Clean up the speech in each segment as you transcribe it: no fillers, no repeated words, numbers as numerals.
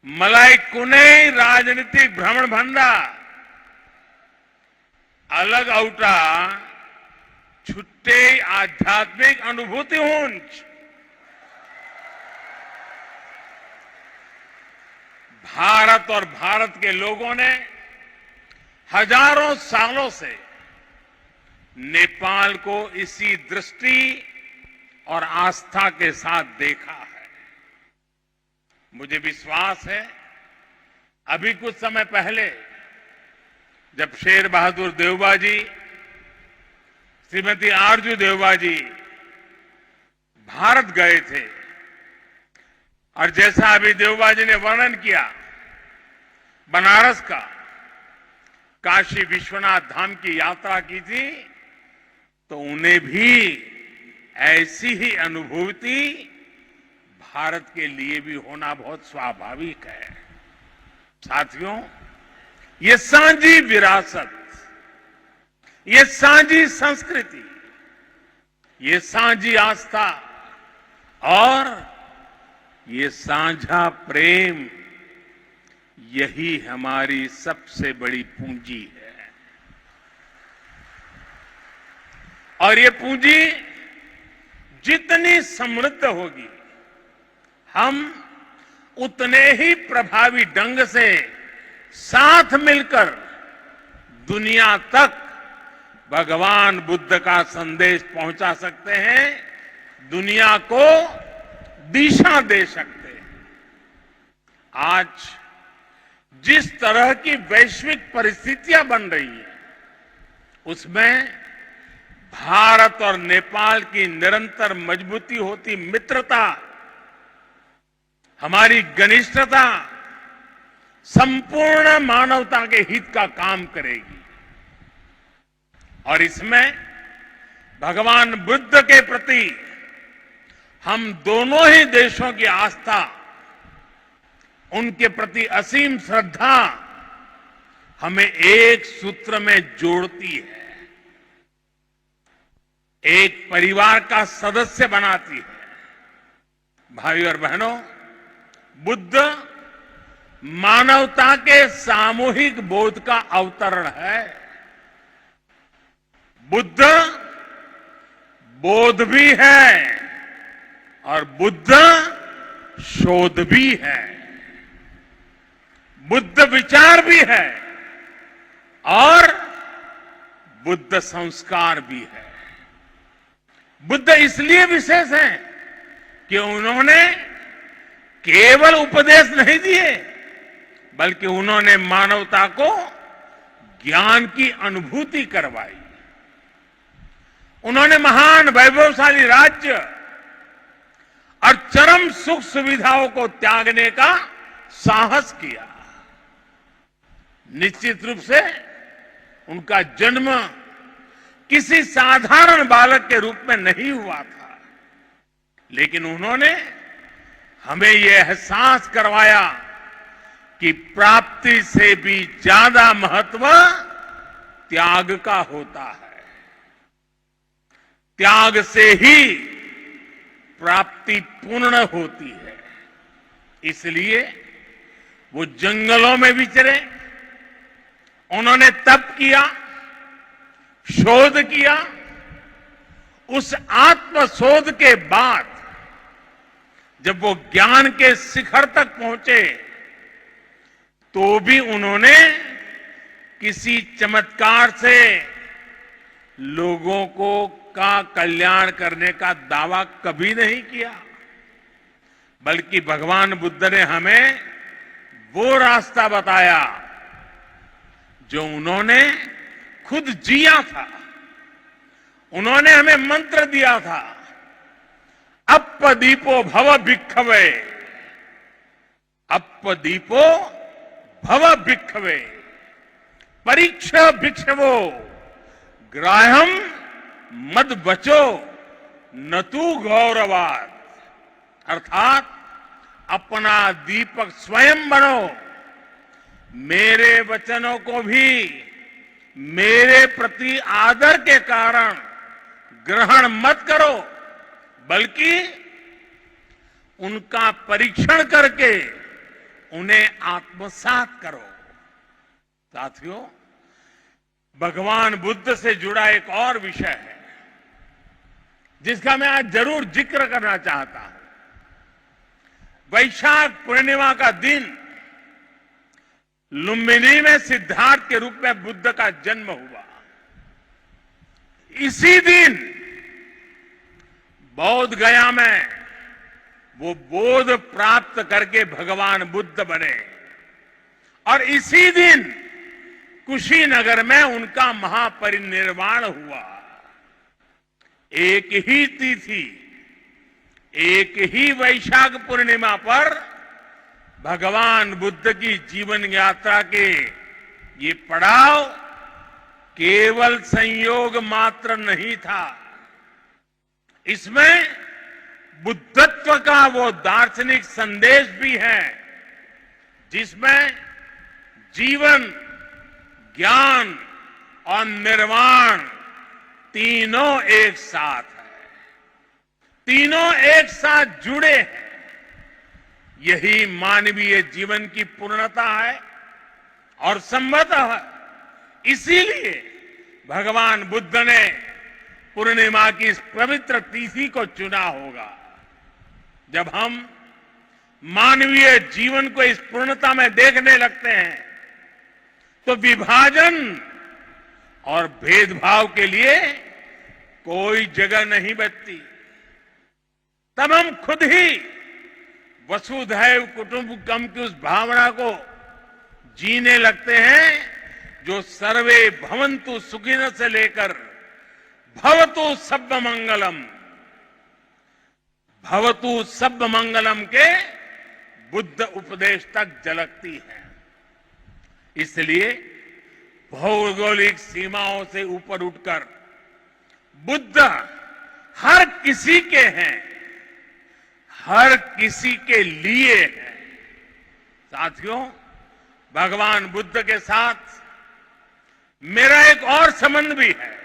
मलाई कुने राजनीतिक भ्रमण भंडा अलग औटा छुट्टे आध्यात्मिक अनुभूति ऊंच भारत और भारत के लोगों ने हजारों सालों से नेपाल को इसी दृष्टि और आस्था के साथ देखा है। मुझे विश्वास है अभी कुछ समय पहले जब शेर बहादुर देवबा जी, श्रीमती आरजू देवबा जी भारत गए थे और जैसा अभी देवबा जी ने वर्णन किया बनारस का, काशी विश्वनाथ धाम की यात्रा की थी, तो उन्हें भी ऐसी ही अनुभूति भारत के लिए भी होना बहुत स्वाभाविक है। साथियों, ये साझी विरासत, ये साझी संस्कृति, ये साझी आस्था और ये साझा प्रेम, यही हमारी सबसे बड़ी पूंजी है। और ये पूंजी जितनी समृद्ध होगी, हम उतने ही प्रभावी ढंग से साथ मिलकर दुनिया तक भगवान बुद्ध का संदेश पहुंचा सकते हैं, दुनिया को दिशा दे सकते हैं। आज जिस तरह की वैश्विक परिस्थितियां बन रही है, उसमें भारत और नेपाल की निरंतर मजबूती होती मित्रता, हमारी घनिष्ठता संपूर्ण मानवता के हित का काम करेगी। और इसमें भगवान बुद्ध के प्रति हम दोनों ही देशों की आस्था, उनके प्रति असीम श्रद्धा हमें एक सूत्र में जोड़ती है, एक परिवार का सदस्य बनाती है। भाई और बहनों, बुद्ध मानवता के सामूहिक बोध का अवतरण है। बुद्ध बोध भी है और बुद्ध शोध भी है, बुद्ध विचार भी है और बुद्ध संस्कार भी है। बुद्ध इसलिए विशेष हैं कि उन्होंने केवल उपदेश नहीं दिए, बल्कि उन्होंने मानवता को ज्ञान की अनुभूति करवाई। उन्होंने महान वैभवशाली राज्य और चरम सुख सुविधाओं को त्यागने का साहस किया। निश्चित रूप से उनका जन्म किसी साधारण बालक के रूप में नहीं हुआ था, लेकिन उन्होंने हमें यह एहसास करवाया कि प्राप्ति से भी ज्यादा महत्व त्याग का होता है। त्याग से ही प्राप्ति पूर्ण होती है। इसलिए वो जंगलों में विचरे, उन्होंने तप किया, शोध किया। उस आत्मशोध के बाद जब वो ज्ञान के शिखर तक पहुंचे, तो भी उन्होंने किसी चमत्कार से लोगों का कल्याण करने का दावा कभी नहीं किया, बल्कि भगवान बुद्ध ने हमें वो रास्ता बताया जो उन्होंने खुद जिया था। उन्होंने हमें मंत्र दिया था, अप्पदीपो भव भिक्खवे, अप्पदीपो भव भिक्खवे, परीक्ष भिक्षवो, ग्राह्यम मद बचो न तू गौरवाद। अर्थात अपना दीपक स्वयं बनो, मेरे वचनों को भी मेरे प्रति आदर के कारण ग्रहण मत करो, बल्कि उनका परीक्षण करके उन्हें आत्मसात करो। साथियों, भगवान बुद्ध से जुड़ा एक और विषय है जिसका मैं आज जरूर जिक्र करना चाहता हूं। वैशाख पूर्णिमा का दिन लुम्बिनी में सिद्धार्थ के रूप में बुद्ध का जन्म हुआ। इसी दिन बोध गया में वो बोध प्राप्त करके भगवान बुद्ध बने और इसी दिन कुशीनगर में उनका महापरिनिर्वाण हुआ। एक ही तिथि, एक ही वैशाख पूर्णिमा पर भगवान बुद्ध की जीवन यात्रा के ये पड़ाव केवल संयोग मात्र नहीं था, इसमें बुद्धत्व का वो दार्शनिक संदेश भी है जिसमें जीवन, ज्ञान और निर्वाण तीनों एक साथ है, तीनों एक साथ जुड़े हैं। यही मानवीय जीवन की पूर्णता है और संभवतः इसीलिए भगवान बुद्ध ने पूर्णिमा की इस पवित्र तिथि को चुना होगा। जब हम मानवीय जीवन को इस पूर्णता में देखने लगते हैं तो विभाजन और भेदभाव के लिए कोई जगह नहीं बचती। तब हम खुद ही वसुधैव कुटुंबकम की उस भावना को जीने लगते हैं जो सर्वे भवन्तु सुखिनः से लेकर भवतु सब्ब मंगलम, भवतु सब्ब मंगलम के बुद्ध उपदेश तक झलकती है। इसलिए भौगोलिक सीमाओं से ऊपर उठकर बुद्ध हर किसी के हैं, हर किसी के लिए है। साथियों, भगवान बुद्ध के साथ मेरा एक और संबंध भी है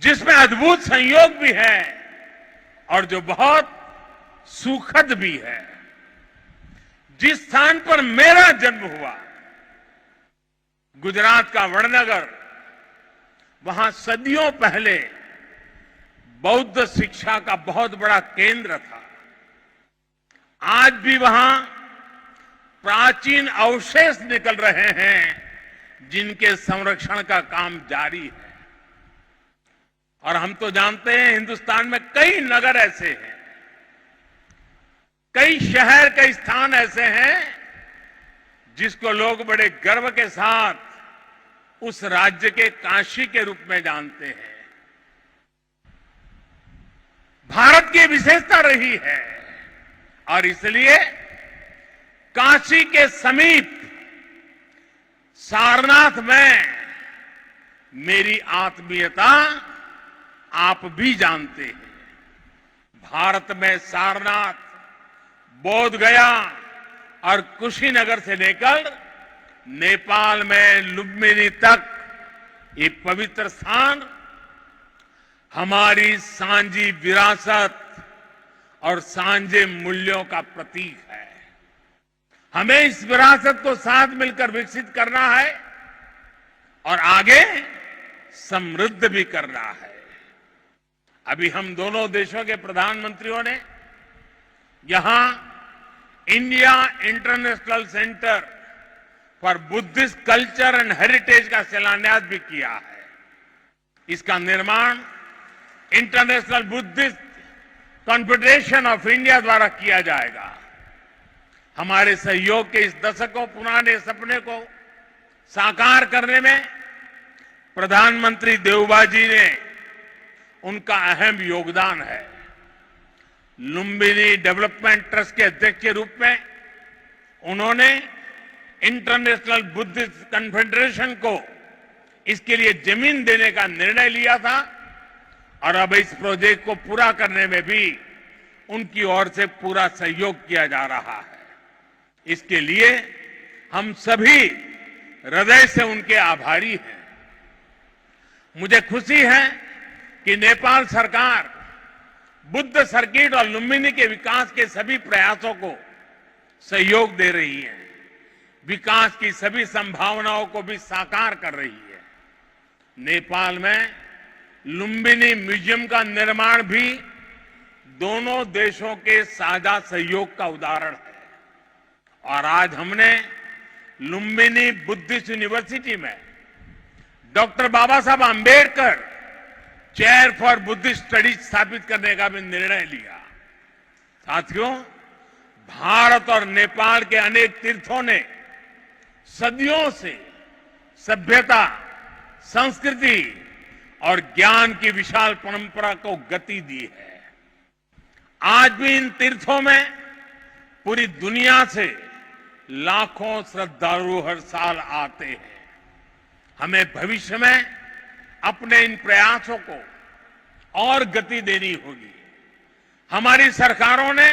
जिसमें अद्भुत संयोग भी है और जो बहुत सुखद भी है। जिस स्थान पर मेरा जन्म हुआ, गुजरात का वडनगर, वहां सदियों पहले बौद्ध शिक्षा का बहुत बड़ा केंद्र था। आज भी वहां प्राचीन अवशेष निकल रहे हैं जिनके संरक्षण का काम जारी है। और हम तो जानते हैं हिंदुस्तान में कई नगर ऐसे हैं, कई शहर, कई स्थान ऐसे हैं जिसको लोग बड़े गर्व के साथ उस राज्य के काशी के रूप में जानते हैं। भारत की विशेषता रही है और इसलिए काशी के समीप सारनाथ में मेरी आत्मीयता आप भी जानते हैं। भारत में सारनाथ, बोध गया और कुशीनगर से लेकर नेपाल में लुम्बिनी तक ये पवित्र स्थान हमारी सांझी विरासत और सांझे मूल्यों का प्रतीक है। हमें इस विरासत को साथ मिलकर विकसित करना है और आगे समृद्ध भी करना है। अभी हम दोनों देशों के प्रधानमंत्रियों ने यहां India international centre for Buddhist culture and heritage का शिलान्यास भी किया है। इसका निर्माण international Buddhist confederation of India द्वारा किया जाएगा। हमारे सहयोग के इस दशकों पुराने सपने को साकार करने में प्रधानमंत्री देउबा जी ने उनका अहम योगदान है। लुम्बिनी डेवलपमेंट ट्रस्ट के अध्यक्ष के रूप में उन्होंने इंटरनेशनल बुद्धिस्ट कॉन्फेडरेशन को इसके लिए जमीन देने का निर्णय लिया था और अब इस प्रोजेक्ट को पूरा करने में भी उनकी ओर से पूरा सहयोग किया जा रहा है। इसके लिए हम सभी हृदय से उनके आभारी हैं। मुझे खुशी है कि नेपाल सरकार बुद्ध सर्किट और लुम्बिनी के विकास के सभी प्रयासों को सहयोग दे रही है, विकास की सभी संभावनाओं को भी साकार कर रही है। नेपाल में लुम्बिनी म्यूजियम का निर्माण भी दोनों देशों के साझा सहयोग का उदाहरण है। और आज हमने लुम्बिनी बुद्धिस्ट यूनिवर्सिटी में doctor Baba Saheb Ambedkar chair for Buddhist studies स्थापित करने का भी निर्णय लिया। साथियों, भारत और नेपाल के अनेक तीर्थों ने सदियों से सभ्यता, संस्कृति और ज्ञान की विशाल परंपरा को गति दी है। आज भी इन तीर्थों में पूरी दुनिया से लाखों श्रद्धालु हर साल आते हैं। हमें भविष्य में अपने इन प्रयासों को और गति देनी होगी। हमारी सरकारों ने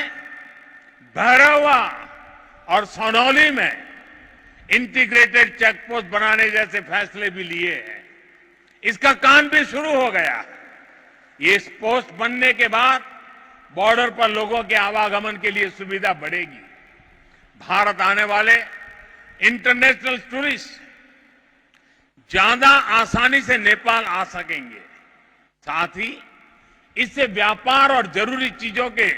भैरवा और सोनौली में इंटीग्रेटेड चेक पोस्ट बनाने जैसे फैसले भी लिए हैं। इसका काम भी शुरू हो गया है। ये पोस्ट बनने के बाद बॉर्डर पर लोगों के आवागमन के लिए सुविधा बढ़ेगी। भारत आने वाले इंटरनेशनल टूरिस्ट ज्यादा आसानी से नेपाल आ सकेंगे। साथ ही इससे व्यापार और जरूरी चीजों के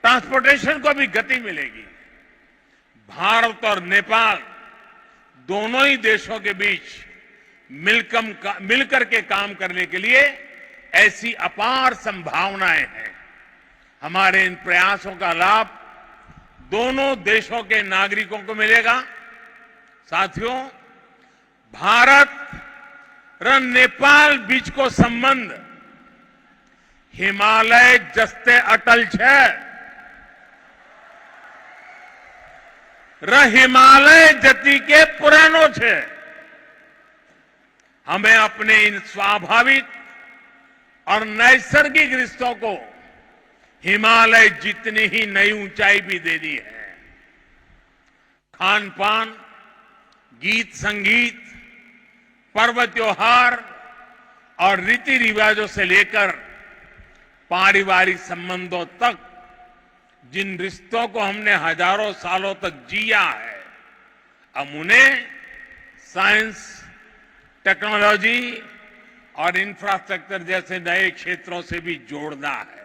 ट्रांसपोर्टेशन को भी गति मिलेगी। भारत और नेपाल दोनों ही देशों के बीच मिलकर के काम करने के लिए ऐसी अपार संभावनाएं हैं। हमारे इन प्रयासों का लाभ दोनों देशों के नागरिकों को मिलेगा। साथियों, भारत और नेपाल बीच को संबंध हिमालय जस्ते अटल छे। हिमालय जति के पुरानो छे। हमें अपने इन स्वाभाविक और नैसर्गिक रिश्तों को हिमालय जितनी ही नई ऊंचाई भी देनी है। खान पान, गीत संगीत, पर्व त्योहार और रीति रिवाजों से लेकर पारिवारिक संबंधों तक जिन रिश्तों को हमने हजारों सालों तक जिया है, अब उन्हें साइंस, टेक्नोलॉजी और इंफ्रास्ट्रक्चर जैसे नए क्षेत्रों से भी जोड़ना है।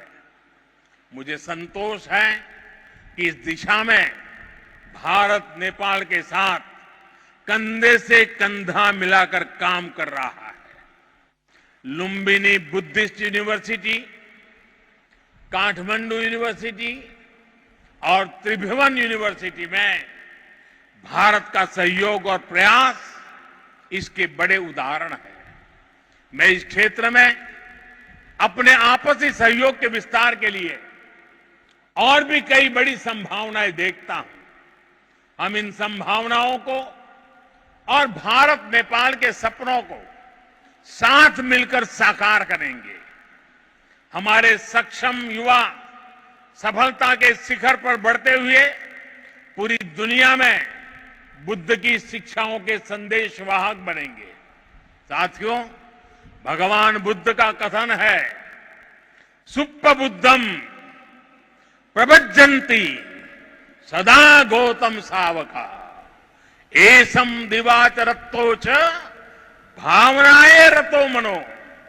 मुझे संतोष है कि इस दिशा में भारत नेपाल के साथ कंधे से कंधा मिलाकर काम कर रहा है। Lumbini Buddhist university, Kathmandu university और त्रिभुवन यूनिवर्सिटी में भारत का सहयोग और प्रयास इसके बड़े उदाहरण हैं। मैं इस क्षेत्र में अपने आपसी सहयोग के विस्तार के लिए और भी कई बड़ी संभावनाएं देखता हूं। हम इन संभावनाओं को और भारत नेपाल के सपनों को साथ मिलकर साकार करेंगे। हमारे सक्षम युवा सफलता के शिखर पर बढ़ते हुए पूरी दुनिया में बुद्ध की शिक्षाओं के संदेशवाहक बनेंगे। साथियों, भगवान बुद्ध का कथन है, सुप्प बुद्धम प्रभज्जन्ति सदा गौतम सावका एसम दिवाच रत्तो च भावनाए रतो मनो।